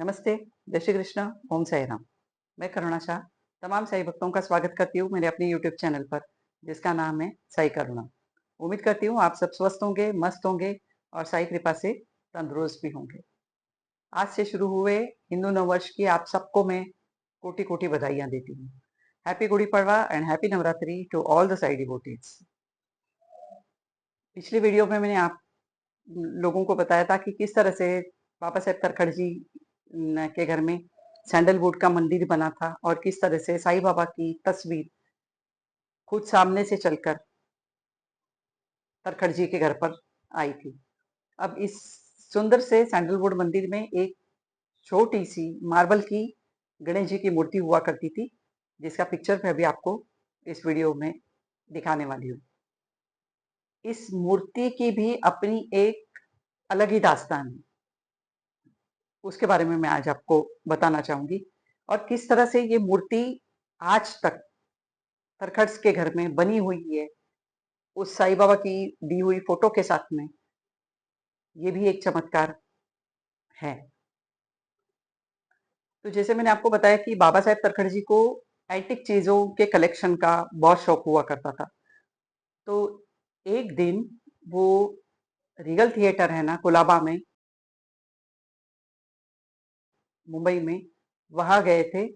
नमस्ते, जय श्री कृष्ण, ओम साई राम। मैं करुणा शाह तमाम साई भक्तों का स्वागत करती हूँ मेरे अपने यूट्यूब चैनल पर, जिसका नाम है साई करुणा। उम्मीद करती हूँ आप सब स्वस्थ होंगे, मस्त होंगे और साई कृपा से तंदुरुस्त भी होंगे। आज से शुरू हुए हिंदू नववर्ष की आप सबको मैं कोटि-कोटि बधाइयाँ देती हूँ। Happy Gudi Padwa and happy Navratri to all the Sai devotees. पिछली वीडियो में मैंने आप लोगों को बताया था कि किस तरह से बाबा साहेब तरखड़ जी के घर में सैंडलवुड का मंदिर बना था और किस तरह से साईं बाबा की तस्वीर खुद सामने से चलकर तरखड़ जी के घर पर आई थी। अब इस सुंदर से सैंडलवुड मंदिर में एक छोटी सी मार्बल की गणेश जी की मूर्ति हुआ करती थी, जिसका पिक्चर मैं अभी आपको इस वीडियो में दिखाने वाली हूँ। इस मूर्ति की भी अपनी एक अलग ही दास्तान है, उसके बारे में मैं आज आपको बताना चाहूंगी और किस तरह से ये मूर्ति आज तक तरखड़ के घर में बनी हुई है, उस साईं बाबा की दी हुई फोटो के साथ में। ये भी एक चमत्कार है। तो जैसे मैंने आपको बताया कि बाबा साहेब तरखड़ जी को एंटिक चीजों के कलेक्शन का बहुत शौक हुआ करता था। तो एक दिन वो रीगल थिएटर है ना कोलाबा में, मुंबई में, वहां गए थे।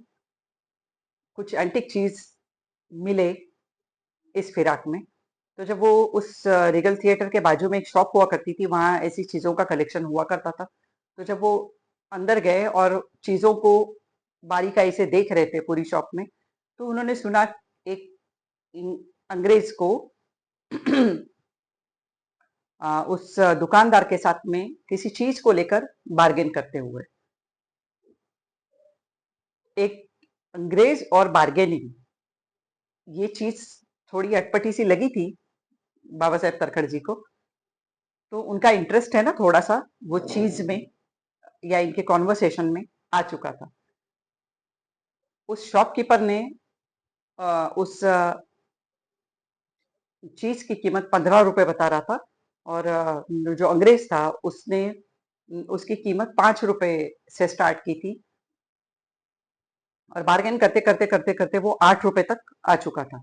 कुछ एंटिक चीज मिले इस फिराक में। तो जब वो उस रीगल थिएटर के बाजू में एक शॉप हुआ करती थी, वहां ऐसी चीजों का कलेक्शन हुआ करता था। तो जब वो अंदर गए और चीजों को बारीकाई से देख रहे थे पूरी शॉप में, तो उन्होंने सुना एक अंग्रेज को उस दुकानदार के साथ में किसी चीज को लेकर बार्गेन करते हुए। एक अंग्रेज और बार्गेनिंग, ये चीज थोड़ी अटपटी सी लगी थी बाबा साहेब तरखड़ जी को। तो उनका इंटरेस्ट है ना थोड़ा सा वो चीज में या इनके कॉन्वर्सेशन में आ चुका था। उस शॉपकीपर ने उस चीज की कीमत 15 रुपए बता रहा था और जो अंग्रेज था उसने उसकी कीमत 5 रुपए से स्टार्ट की थी और बार्गेन करते करते करते करते वो 8 रुपए तक आ चुका था।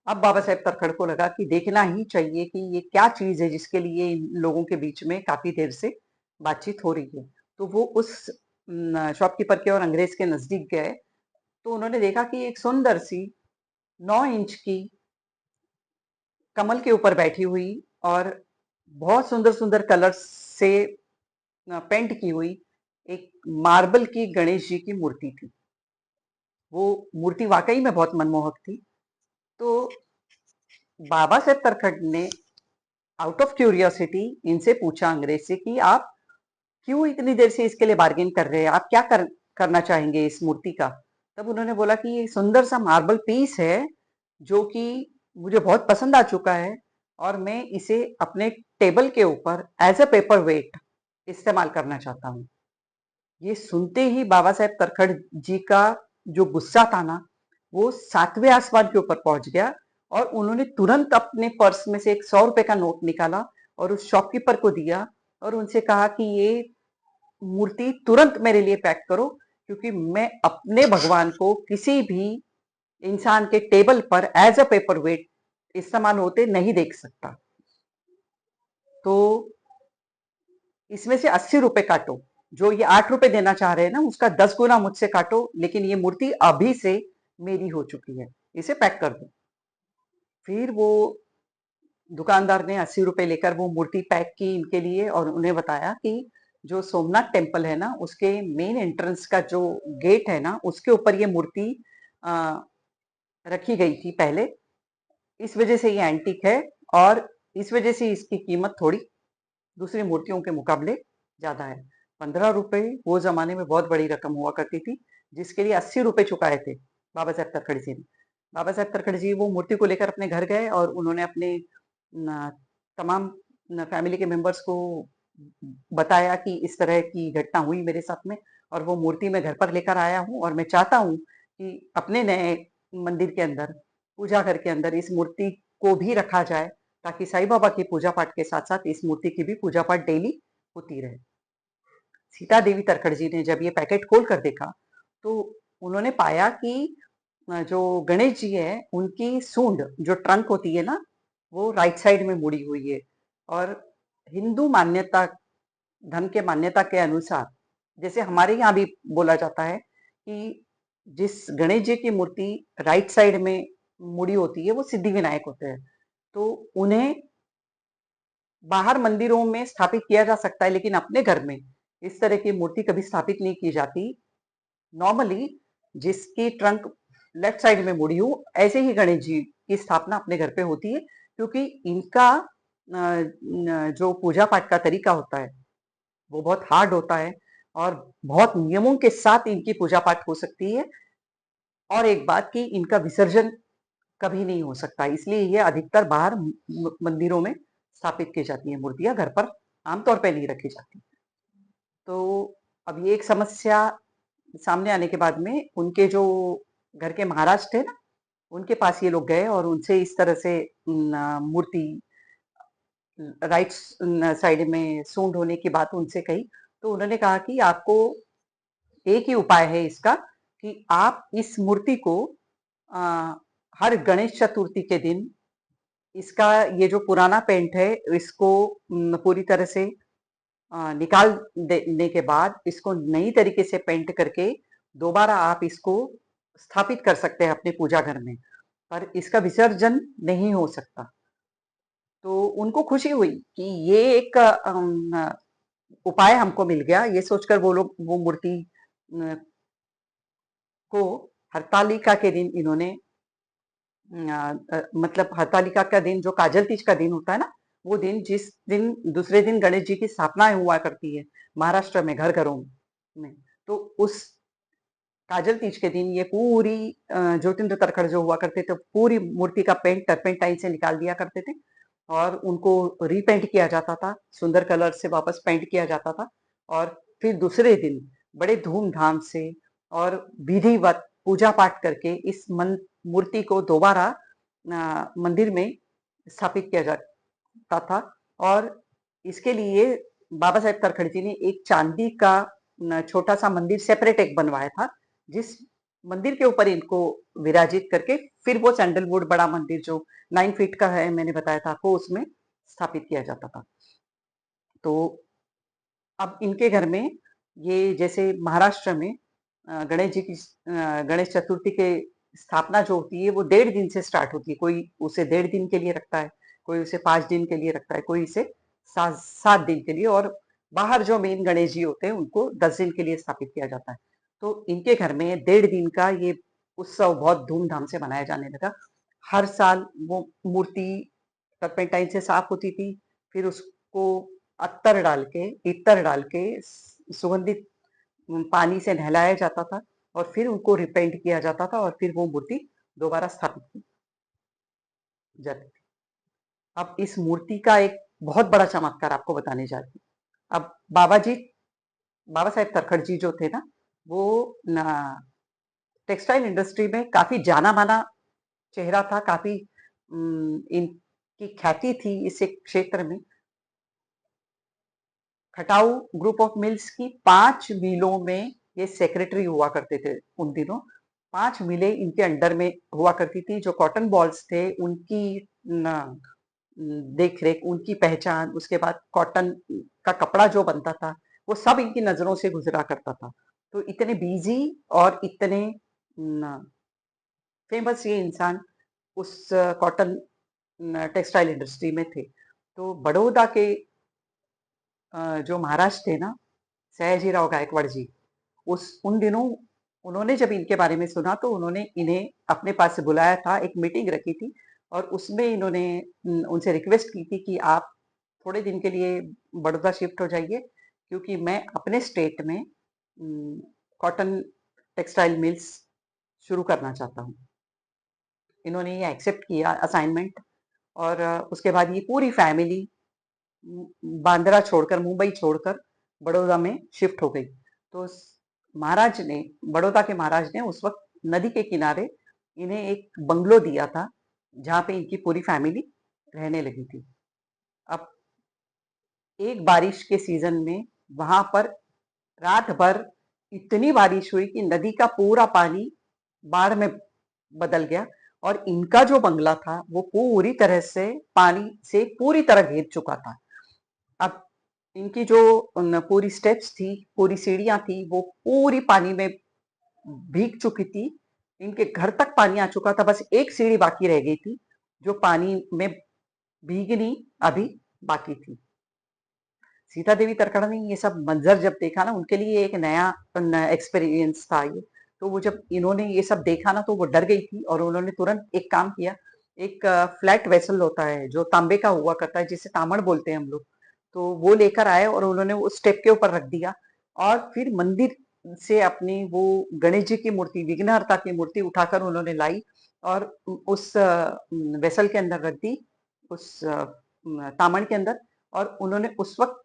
अब बाबा साहेब तरखड़ को लगा कि देखना ही चाहिए कि ये क्या चीज है जिसके लिए इन लोगों के बीच में काफी देर से बातचीत हो रही है। तो वो उस शॉपकीपर के और अंग्रेज के नजदीक गए। तो उन्होंने देखा कि एक सुंदर सी 9 इंच की कमल के ऊपर बैठी हुई और बहुत सुंदर सुंदर कलर्स से पेंट की हुई एक मार्बल की गणेश जी की मूर्ति थी। वो मूर्ति वाकई में बहुत मनमोहक थी। तो बाबा साहेब तरखड़ ने आउट ऑफ क्यूरियोसिटी इनसे पूछा अंग्रेज से कि आप क्यों इतनी देर से इसके लिए बार्गेन कर रहे हैं, आप क्या करना चाहेंगे इस मूर्ति का। तब उन्होंने बोला कि ये सुंदर सा मार्बल पीस है जो कि मुझे बहुत पसंद आ चुका है और मैं इसे अपने टेबल के ऊपर एज अ पेपर वेट इस्तेमाल करना चाहता हूँ। ये सुनते ही बाबा साहेब तरखड़ जी का जो गुस्सा था ना, वो 7वें आसमान के ऊपर पहुंच गया और उन्होंने तुरंत अपने पर्स में से एक 100 रुपए का नोट निकाला और उस शॉपकीपर को दिया और उनसे कहा कि ये मूर्ति तुरंत मेरे लिए पैक करो, क्योंकि मैं अपने भगवान को किसी भी इंसान के टेबल पर एज अ पेपर वेट इस्तेमाल होते नहीं देख सकता। तो इसमें से 80 रुपए काटो, जो ये 8 रुपए देना चाह रहे हैं ना उसका 10 गुना मुझसे काटो, लेकिन ये मूर्ति अभी से मेरी हो चुकी है, इसे पैक कर दो। फिर वो दुकानदार ने 80 रुपए लेकर वो मूर्ति पैक की इनके लिए और उन्हें बताया कि जो सोमनाथ टेम्पल है ना उसके मेन एंट्रेंस का जो गेट है ना उसके ऊपर ये मूर्ति रखी गई थी पहले। इस वजह से ये एंटीक है और इस वजह से इसकी कीमत थोड़ी दूसरी मूर्तियों के मुकाबले ज्यादा है। 15 रुपए वो जमाने में बहुत बड़ी रकम हुआ करती थी, जिसके लिए 80 रुपए चुकाए थे बाबा साहेब तरखड़ जी ने। बाबा साहेब तरखड़ जी वो मूर्ति को लेकर अपने घर गए और उन्होंने अपने तमाम फैमिली के मेंबर्स को बताया कि इस तरह की घटना हुई मेरे साथ में और वो मूर्ति मैं घर पर लेकर आया हूँ और मैं चाहता हूँ कि अपने नए मंदिर के अंदर, पूजा घर के अंदर इस मूर्ति को भी रखा जाए, ताकि साईं बाबा की पूजा पाठ के साथ साथ इस मूर्ति की भी पूजा पाठ डेली होती रहे। सीता देवी तरखड़ जी ने जब ये पैकेट खोल कर देखा, तो उन्होंने पाया कि जो गणेश जी है, उनकी सूंड जो ट्रंक होती है ना, वो राइट साइड में मुड़ी हुई है। और हिंदू मान्यता, धर्म के मान्यता के अनुसार, जैसे हमारे यहाँ भी बोला जाता है कि जिस गणेश जी की मूर्ति राइट साइड में मुड़ी होती है, वो सिद्धि विनायक होते हैं। तो उन्हें बाहर मंदिरों में स्थापित किया जा सकता है, लेकिन अपने घर में इस तरह की मूर्ति कभी स्थापित नहीं की जाती। नॉर्मली जिसकी ट्रंक लेफ्ट साइड में मुड़ी हो, ऐसे ही गणेश जी की स्थापना अपने घर पे होती है, क्योंकि इनका जो पूजा पाठ का तरीका होता है, वो बहुत हार्ड होता है और बहुत नियमों के साथ इनकी पूजा पाठ हो सकती है। और एक बात कि इनका विसर्जन कभी नहीं हो सकता, इसलिए ये अधिकतर बाहर मंदिरों में स्थापित की जाती है मूर्तियां, घर पर आमतौर पर नहीं रखी जाती। तो अब ये एक समस्या सामने आने के बाद में उनके जो घर के महाराज थे ना, उनके पास ये लोग गए और उनसे इस तरह से मूर्ति राइट साइड में सूंड होने की बात उनसे कही। तो उन्होंने कहा कि आपको एक ही उपाय है इसका, कि आप इस मूर्ति को आ, हर गणेश चतुर्थी के दिन इसका ये जो पुराना पेंट है, इसको पूरी तरह से निकाल देने के बाद इसको नई तरीके से पेंट करके दोबारा आप इसको स्थापित कर सकते हैं अपने पूजा घर में, पर इसका विसर्जन नहीं हो सकता। तो उनको खुशी हुई कि ये एक उपाय हमको मिल गया। ये सोचकर वो लोग वो मूर्ति को हरतालिका के दिन इन्होंने मतलब हरतालिका का दिन, जो काजल तीज का दिन होता है ना, वो दिन, जिस दिन दूसरे दिन गणेश जी की स्थापना हुआ करती है महाराष्ट्र में घर घरों में, तो उस काजल तीज के दिन ये पूरी ज्योतिन्द्र तरखड़ जो हुआ करते थे, पूरी मूर्ति का पेंट टर्पेंटाइन से निकाल दिया करते थे और उनको रीपेंट किया जाता था, सुंदर कलर से वापस पेंट किया जाता था। और फिर दूसरे दिन बड़े धूमधाम से और विधिवत पूजा पाठ करके इस मूर्ति को दोबारा मंदिर में स्थापित किया जाता था। और इसके लिए बाबा साहेब तरखड़ जी ने एक चांदी का छोटा सा मंदिर सेपरेट एक बनवाया था, जिस मंदिर के ऊपर इनको विराजित करके फिर वो सैंडलवुड बड़ा मंदिर जो 9 फीट का है, मैंने बताया था आपको, उसमें स्थापित किया जाता था। तो अब इनके घर में ये जैसे महाराष्ट्र में गणेश जी की गणेश चतुर्थी के स्थापना जो होती है, वो 1.5 दिन से स्टार्ट होती है। कोई उसे 1.5 दिन के लिए रखता है, कोई उसे 5 दिन के लिए रखता है, कोई इसे 7 दिन के लिए, और बाहर जो मेन गणेश जी होते हैं उनको 10 दिन के लिए स्थापित किया जाता है। तो इनके घर में 1.5 दिन का ये उत्सव बहुत धूमधाम से मनाया जाने लगा। हर साल वो मूर्ति टर्पेंटाइन से साफ होती थी, फिर उसको अत्तर डाल के, इत्र डाल के, सुगंधित पानी से नहलाया जाता था और फिर उनको रिपेंट किया जाता था और फिर वो मूर्ति दोबारा स्थापित की जाती थी। अब इस मूर्ति का एक बहुत बड़ा चमत्कार आपको बताने जा रही हूँ। अब बाबा साहेब तरखड़ जी जो थे ना, वो टेक्सटाइल इंडस्ट्री में काफी जाना माना चेहरा था, काफी इनकी ख्याति थी इस एक क्षेत्र में। खटाऊ ग्रुप ऑफ मिल्स की 5 मिलों में ये सेक्रेटरी हुआ करते थे उन दिनों। 5 मिलें इनके अंडर में हुआ करती थी। जो कॉटन बॉल्स थे उनकी देख रेख, उनकी पहचान, उसके बाद कॉटन का कपड़ा जो बनता था, वो सब इनकी नजरों से गुजरा करता था। तो इतने बिजी और इतने फेमस ये इंसान उस कॉटन टेक्सटाइल इंडस्ट्री में थे। तो बड़ौदा के जो महाराज थे ना, सयाजीराव गायकवाड़ जी, उस उन दिनों उन्होंने जब इनके बारे में सुना तो उन्होंने इन्हें अपने पास से बुलाया था, एक मीटिंग रखी थी और उसमें इन्होंने उनसे रिक्वेस्ट की थी कि आप थोड़े दिन के लिए बड़ौदा शिफ्ट हो जाइए, क्योंकि मैं अपने स्टेट में कॉटन टेक्सटाइल मिल्स शुरू करना चाहता हूँ। इन्होंने ये एक्सेप्ट किया असाइनमेंट और उसके बाद ये पूरी फैमिली बांद्रा छोड़कर, मुंबई छोड़कर बड़ौदा में शिफ्ट हो गई। तो महाराज ने, बड़ौदा के महाराज ने उस वक्त नदी के किनारे इन्हें एक बंगलो दिया था, जहाँ पे इनकी पूरी फैमिली रहने लगी थी। अब एक बारिश के सीजन में वहां पर रात भर इतनी बारिश हुई कि नदी का पूरा पानी बाढ़ में बदल गया और इनका जो बंगला था वो पूरी तरह से पानी से पूरी तरह घिर चुका था। अब इनकी जो पूरी स्टेप्स थी, पूरी सीढ़ियां थी, वो पूरी पानी में भीग चुकी थी। इनके घर तक पानी आ चुका था, बस एक सीढ़ी बाकी रह गई थी जो पानी में भीगनी अभी बाकी थी। सीता देवी तरखड़ा ने ये सब मंजर जब देखा ना, उनके लिए एक नया एक्सपीरियंस था ये। तो वो जब इन्होंने ये सब देखा ना, तो वो डर गई थी और उन्होंने तुरंत एक काम किया। एक फ्लैट वेसल होता है जो तांबे का हुआ करता है, जिसे तामड़ बोलते हैं हम लोग। तो वो लेकर आए और उन्होंने उस स्टेप के ऊपर रख दिया और फिर मंदिर से अपनी वो गणेश जी की मूर्ति, विघ्नहर्ता की मूर्ति उठाकर उन्होंने लाई और उस वेसल के अंदर रख दी, उस तामड़ के अंदर। और उन्होंने उस वक्त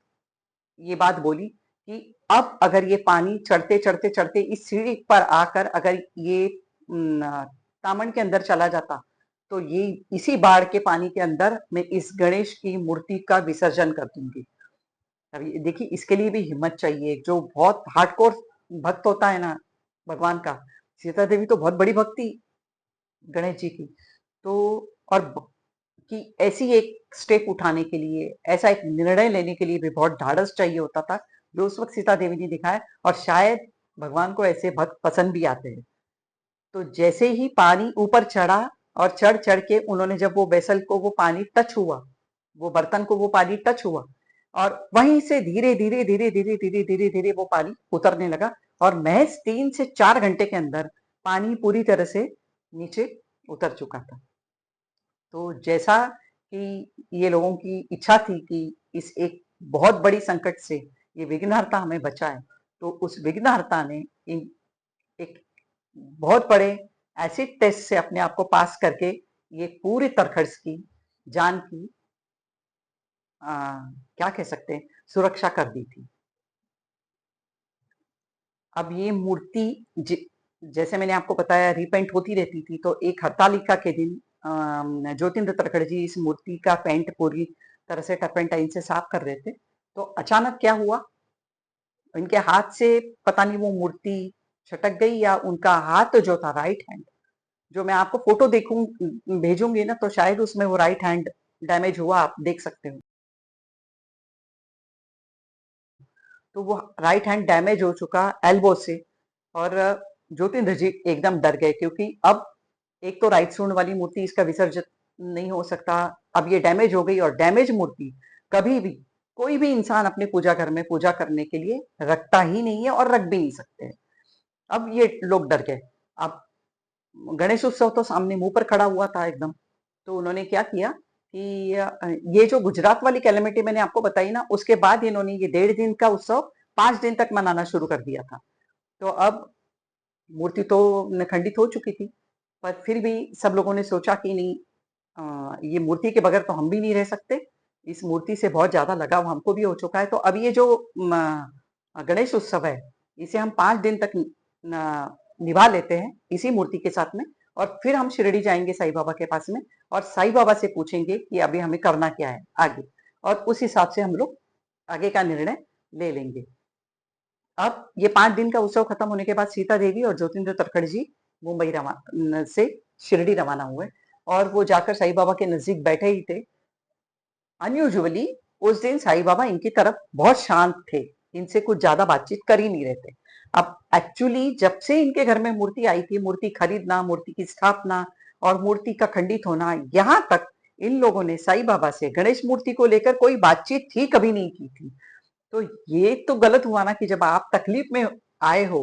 ये बात बोली कि अब अगर ये पानी चढ़ते चढ़ते चढ़ते इस सीढ़ी पर आकर अगर ये तामन के अंदर चला जाता, तो ये इसी बाढ़ के पानी के अंदर मैं इस गणेश की मूर्ति का विसर्जन कर दूंगी। अब ये देखिए, इसके लिए भी हिम्मत चाहिए। जो बहुत हार्डकोर भक्त होता है ना भगवान का, सीता देवी तो बहुत बड़ी भक्ति गणेश जी की। तो और कि ऐसी एक स्टेप उठाने के लिए, ऐसा एक निर्णय लेने के लिए भी बहुत ढाढ़स चाहिए होता था, जो उस वक्त सीता देवी ने दिखाया। और शायद भगवान को ऐसे भक्त पसंद भी आते हैं। तो जैसे ही पानी ऊपर चढ़ा और चढ़ चढ़ के उन्होंने जब वो वेसल को वो पानी टच हुआ, वो बर्तन को वो पानी टच हुआ, और वहीं से धीरे धीरे धीरे धीरे धीरे धीरे धीरे वो पानी उतरने लगा और महज 3 से 4 घंटे के अंदर पानी पूरी तरह से नीचे उतर चुका था। तो जैसा कि ये लोगों की इच्छा थी कि इस एक बहुत बड़ी संकट से ये विघ्नहर्ता हमें बचाए, तो उस विघ्नहर्ता ने इन एक बहुत बड़े एसिड टेस्ट से अपने आप को पास करके ये पूरी तरखड़ की जान की आ, क्या कह सकते हैं, सुरक्षा कर दी थी। अब ये मूर्ति जैसे मैंने आपको बताया रीपेंट होती रहती थी, तो एक हरतालिका के दिन ज्योतिन्द्र तरखड़ जी इस मूर्ति का पेंट पूरी तरह से टर्पेंटाइन से साफ कर रहे थे। तो अचानक क्या हुआ, इनके हाथ से पता नहीं वो मूर्ति छटक गई, या उनका हाथ जो था राइट हैंड, जो मैं आपको फोटो देखूं भेजूंगी ना, तो शायद उसमें वो राइट हैंड डैमेज हुआ, आप देख सकते हो। तो वो राइट हैंड डैमेज हो चुका एल्बो से। और ज्योतिन्द्र जी एकदम डर गए, क्योंकि अब एक तो राइट सूंड वाली मूर्ति, इसका विसर्जन नहीं हो सकता। अब ये डैमेज हो गई, और डैमेज मूर्ति कभी भी कोई भी इंसान अपने पूजा घर में पूजा करने के लिए रखता ही नहीं है और रख भी नहीं सकते। अब ये लोग डर गए। अब गणेश उत्सव तो सामने मुंह पर खड़ा हुआ था एकदम। तो उन्होंने क्या किया कि ये जो गुजरात वाली कैलेमिटी मैंने आपको बताई ना, उसके बाद इन्होंने ये 1.5 दिन का उत्सव 5 दिन तक मनाना शुरू कर दिया था। तो अब मूर्ति तो खंडित हो चुकी थी, पर फिर भी सब लोगों ने सोचा कि नहीं, ये मूर्ति के बगैर तो हम भी नहीं रह सकते। इस मूर्ति से बहुत ज्यादा लगाव हमको भी हो चुका है। तो अब ये जो गणेश उत्सव है, इसे हम 5 दिन तक निभा लेते हैं इसी मूर्ति के साथ में, और फिर हम शिरडी जाएंगे साईं बाबा के पास में, और साईं बाबा से पूछेंगे कि अभी हमें करना क्या है आगे, और उस हिसाब से हम लोग आगे का निर्णय ले लेंगे। अब ये 5 दिन का उत्सव खत्म होने के बाद सीता देवी और ज्योतिन्द्र तरखड़ जी मुंबई से शिरडी रवाना हुए, और वो जाकर साईं बाबा के नजदीक बैठे ही थे। अनयूजुअली उस दिन साईं बाबा इनकी तरफ बहुत शांत थे, इनसे कुछ ज्यादा बातचीत कर ही नहीं रहे थे। अब एक्चुअली जब से इनके घर में मूर्ति आई थी, मूर्ति खरीदना, मूर्ति की स्थापना और मूर्ति का खंडित होना, यहाँ तक इन लोगों ने साईं बाबा से गणेश मूर्ति को लेकर कोई बातचीत ही कभी नहीं की थी। तो ये तो गलत हुआ ना कि जब आप तकलीफ में आए हो,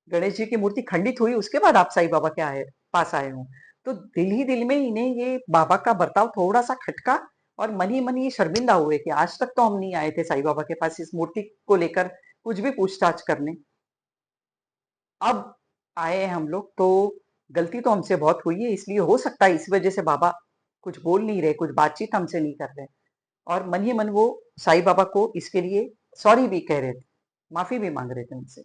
गणेश जी की मूर्ति खंडित हुई, उसके बाद आप साईं बाबा के पास आए हो। तो दिल ही दिल में इन्हें ये बाबा का बर्ताव थोड़ा सा खटका, और मन ही मन ये शर्मिंदा हुए कि आज तक तो हम नहीं आए थे साईं बाबा के पास इस मूर्ति को लेकर कुछ भी पूछताछ करने। अब आए हैं हम लोग, तो गलती तो हमसे बहुत हुई है, इसलिए हो सकता है इस वजह से बाबा कुछ बोल नहीं रहे, कुछ बातचीत हमसे नहीं कर रहे। और मन ही मन वो साईं बाबा को इसके लिए सॉरी भी कह रहे थे, माफी भी मांग रहे थे उनसे।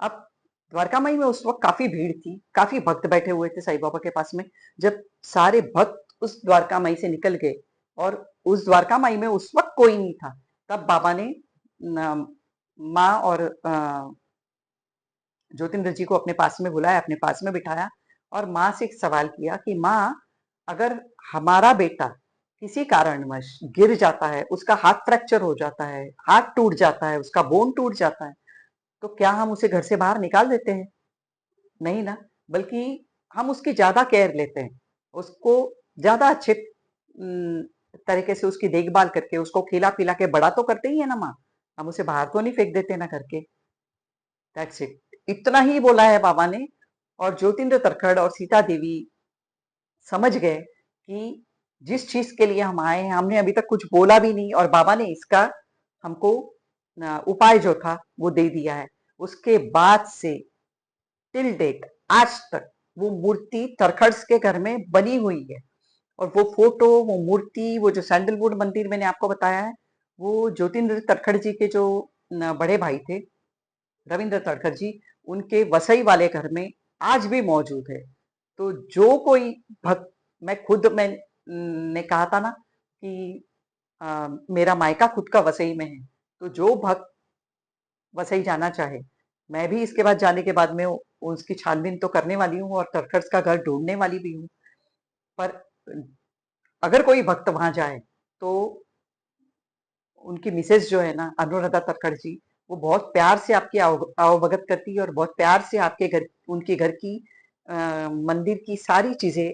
अब द्वारका माई में उस वक्त काफी भीड़ थी, काफी भक्त बैठे हुए थे साईं बाबा के पास में। जब सारे भक्त उस द्वारका माई से निकल गए और उस द्वारका माई में उस वक्त कोई नहीं था, तब बाबा ने माँ और ज्योतिन्द्र जी को अपने पास में बुलाया, अपने पास में बिठाया और माँ से एक सवाल किया कि माँ, अगर हमारा बेटा किसी कारणवश गिर जाता है, उसका हाथ फ्रैक्चर हो जाता है, हाथ टूट जाता है, उसका बोन टूट जाता है, तो क्या हम उसे घर से बाहर निकाल देते हैं? नहीं ना, बल्कि हम उसकी ज्यादा केयर लेते हैं, उसको ज्यादा अच्छे तरीके से उसकी देखभाल करके उसको खिला पिला के बड़ा तो करते ही है ना माँ। हम उसे बाहर तो नहीं फेंक देते ना करके। दैट्स इट, इतना ही बोला है बाबा ने। और ज्योतिन्द्र तरखड़ और सीता देवी समझ गए कि जिस चीज के लिए हम आए हैं, हमने अभी तक कुछ बोला भी नहीं और बाबा ने इसका हमको उपाय जो था वो दे दिया है। उसके बाद से टिल डेट, आज तक वो मूर्ति तरखड्स के घर में बनी हुई है। और वो फोटो, वो मूर्ति, वो जो सैंडलवुड मंदिर मैंने आपको बताया है, वो ज्योतिन्द्र तरखड़ जी के जो बड़े भाई थे, रविंद्र तड़खर जी, उनके वसई वाले घर में आज भी मौजूद है। तो जो कोई भक्त, मैं खुद ने कहा था ना कि मेरा मायका खुद का वसई में है, तो जो भक्त वसई जाना चाहे, मैं भी इसके बाद जाने के बाद में उसकी छानबीन तो करने वाली हूँ और तड़खर का घर ढूंढने वाली भी हूँ। पर अगर कोई भक्त वहां जाए तो उनकी मिसेज जो है ना, अनुराधा तक्खड़ जी, वो बहुत प्यार से आपकी अवगत करती है और बहुत प्यार से आपके घर, उनके घर की मंदिर की सारी चीजें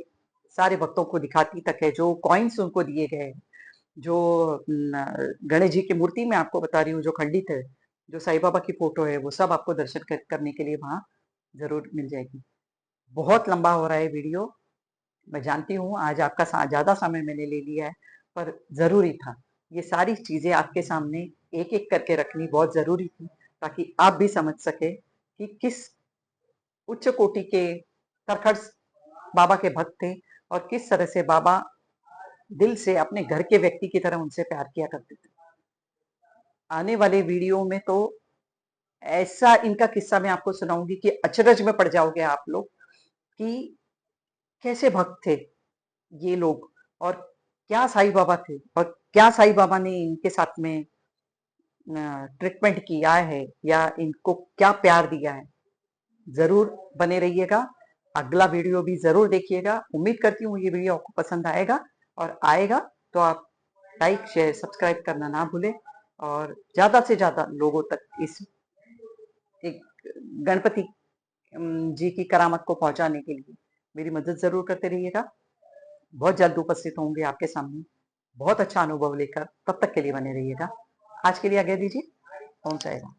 सारे भक्तों को दिखाती तक है। जो कॉइन्स उनको दिए गए हैं, जो गणेश जी की मूर्ति मैं आपको बता रही हूँ जो खंडित है, जो साईं बाबा की फोटो है, वो सब आपको दर्शन करने के लिए वहां जरूर मिल जाएगी। बहुत लंबा हो रहा है वीडियो, मैं जानती हूँ आज आपका ज्यादा समय मैंने ले लिया है, पर जरूरी था। ये सारी चीजें आपके सामने एक एक करके रखनी बहुत जरूरी थी, ताकि आप भी समझ सके कि किस उच्च कोटि के तरखड़ बाबा के भक्त थे और किस तरह से बाबा दिल से अपने घर के व्यक्ति की तरह उनसे प्यार किया करते थे। आने वाले वीडियो में तो ऐसा इनका किस्सा मैं आपको सुनाऊंगी कि अचरज में पड़ जाओगे आप लोग कि कैसे भक्त थे ये लोग, और क्या साईं बाबा थे और क्या साईं बाबा ने इनके साथ में ट्रीटमेंट किया है या इनको क्या प्यार दिया है। जरूर बने रहिएगा, अगला वीडियो भी जरूर देखिएगा। उम्मीद करती हूँ ये वीडियो आपको पसंद आएगा, और आएगा तो आप लाइक शेयर सब्सक्राइब करना ना भूलें और ज्यादा से ज्यादा लोगों तक इस एक गणपति जी की करामत को पहुंचाने के लिए मेरी मदद जरूर करते रहिएगा। बहुत जल्द उपस्थित होंगे आपके सामने बहुत अच्छा अनुभव लेकर, तब तक के लिए बने रहिएगा। आज के लिए आज्ञा दीजिए। ओम साईं राम।